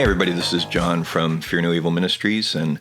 Hey everybody, this is John from Fear No Evil Ministries and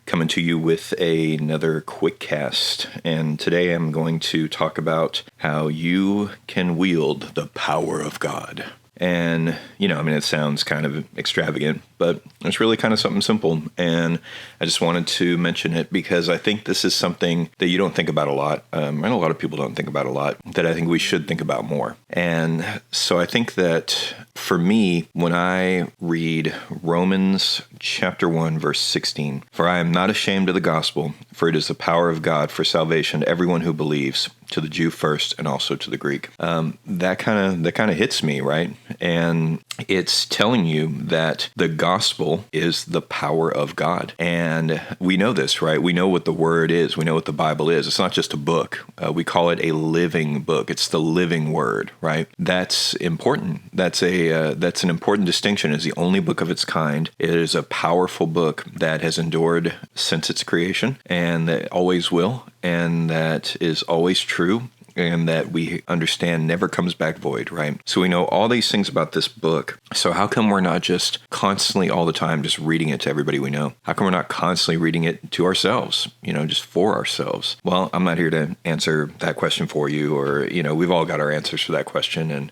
coming to you with another Quickcast. And today I'm going to talk about how you can wield the power of God. And, it sounds kind of extravagant, but it's really kind of something simple. And I just wanted to mention it because I think this is something that you don't think about a lot. And a lot of people don't think about a lot, that I think we should think about more. And so I think that for me, when I read Romans chapter 1, verse 16, "For I am not ashamed of the gospel, for it is the power of God for salvation to everyone who believes, to the Jew first and also to the Greek." That kind of hits me, right? And it's telling you that the gospel is the power of God. And we know this, right? We know what the word is. We know what the Bible is. It's not just a book. We call it a living book. It's the living word, right? That's important. That's an important distinction. It's the only book of its kind. It is a powerful book that has endured since its creation and that always will, and that is always true, and that we understand never comes back void, right? So we know all these things about this book. So how come we're not just constantly all the time just reading it to everybody we know? How come we're not constantly reading it to ourselves, just for ourselves? Well, I'm not here to answer that question for you, or, we've all got our answers for that question. And,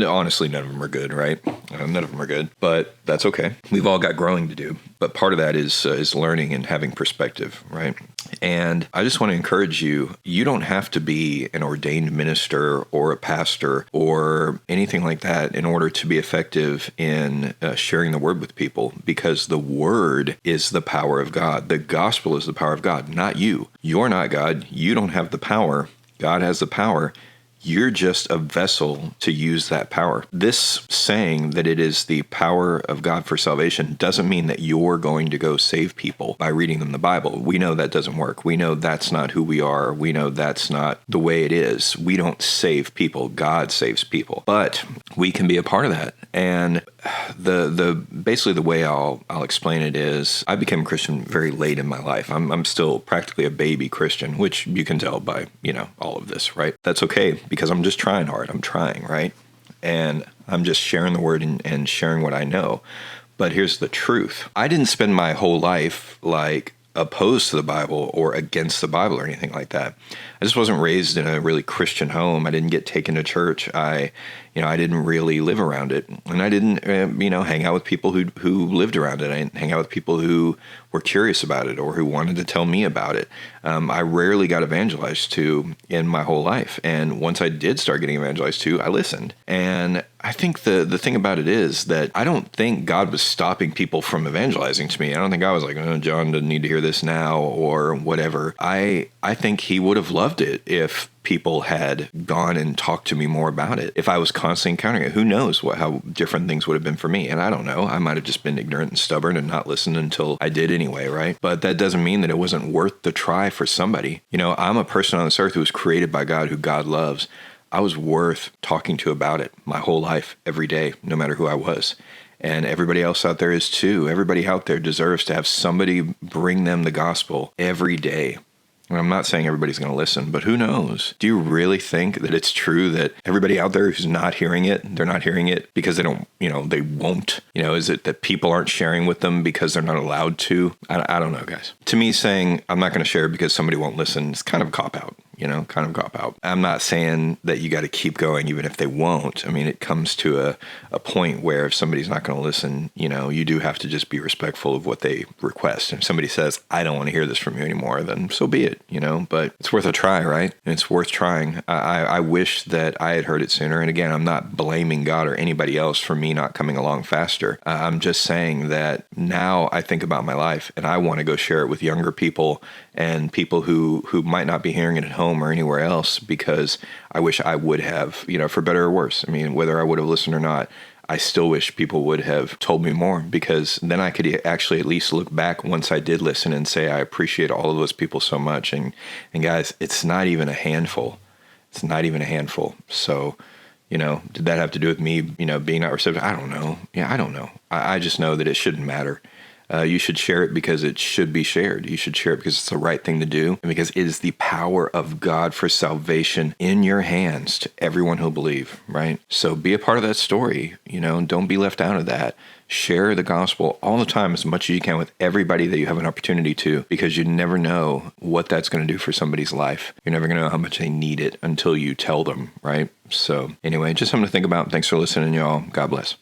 honestly, none of them are good, right? None of them are good, but that's okay. We've all got growing to do. But part of that is learning and having perspective, right? And I just want to encourage you, you don't have to be an ordained minister or a pastor or anything like that in order to be effective in sharing the word with people, because the word is the power of God. The gospel is the power of God, not you. You're not God. You don't have the power. God has the power. You're just a vessel to use that power. This saying that it is the power of God for salvation doesn't mean that you're going to go save people by reading them the Bible. We know that doesn't work. We know that's not who we are. We know that's not the way it is. We don't save people. God saves people. But we can be a part of that. And basically the way I'll explain it is, I became a Christian very late in my life. I'm still practically a baby Christian, which you can tell by, all of this, right? That's okay, because I'm just trying hard. I'm trying, right? And I'm just sharing the word and sharing what I know. But here's the truth. I didn't spend my whole life opposed to the Bible or against the Bible or anything like that. I just wasn't raised in a really Christian home. I didn't get taken to church. I didn't really live around it. And I didn't, hang out with people who lived around it. I didn't hang out with people who were curious about it or who wanted to tell me about it. I rarely got evangelized to in my whole life. And once I did start getting evangelized to, I listened. And I think the thing about it is that I don't think God was stopping people from evangelizing to me. I don't think I was like, "Oh, John doesn't need to hear this now," or whatever. I think he would have loved it if people had gone and talked to me more about it. If I was constantly encountering it, who knows how different things would have been for me. And I don't know. I might have just been ignorant and stubborn and not listened until I did anyway, right? But that doesn't mean that it wasn't worth the try for somebody. I'm a person on this earth who was created by God, who God loves. I was worth talking to about it my whole life, every day, no matter who I was. And everybody else out there is too. Everybody out there deserves to have somebody bring them the gospel every day. And I'm not saying everybody's going to listen, but who knows? Do you really think that it's true that everybody out there who's not hearing it, they're not hearing it because they don't, they won't? Is it that people aren't sharing with them because they're not allowed to? I don't know, guys. To me, saying I'm not going to share because somebody won't listen is kind of a cop-out. Kind of cop out. I'm not saying that you got to keep going even if they won't. I mean, it comes to a point where if somebody's not going to listen, you do have to just be respectful of what they request. And if somebody says, "I don't want to hear this from you anymore," then so be it, but it's worth a try, right? And it's worth trying. I wish that I had heard it sooner. And again, I'm not blaming God or anybody else for me not coming along faster. I'm just saying that now I think about my life and I want to go share it with younger people and people who might not be hearing it at home or anywhere else, because I wish I would have, for better or worse. I mean, whether I would have listened or not, I still wish people would have told me more, because then I could actually at least look back once I did listen and say, I appreciate all of those people so much. And guys, it's not even a handful. It's not even a handful. So, did that have to do with me, being not receptive? I don't know. Yeah, I don't know. I just know that it shouldn't matter. You should share it because it should be shared. You should share it because it's the right thing to do and because it is the power of God for salvation in your hands to everyone who'll believe, right? So be a part of that story, don't be left out of that. Share the gospel all the time as much as you can with everybody that you have an opportunity to, because you never know what that's going to do for somebody's life. You're never going to know how much they need it until you tell them, right? So anyway, just something to think about. Thanks for listening, y'all. God bless.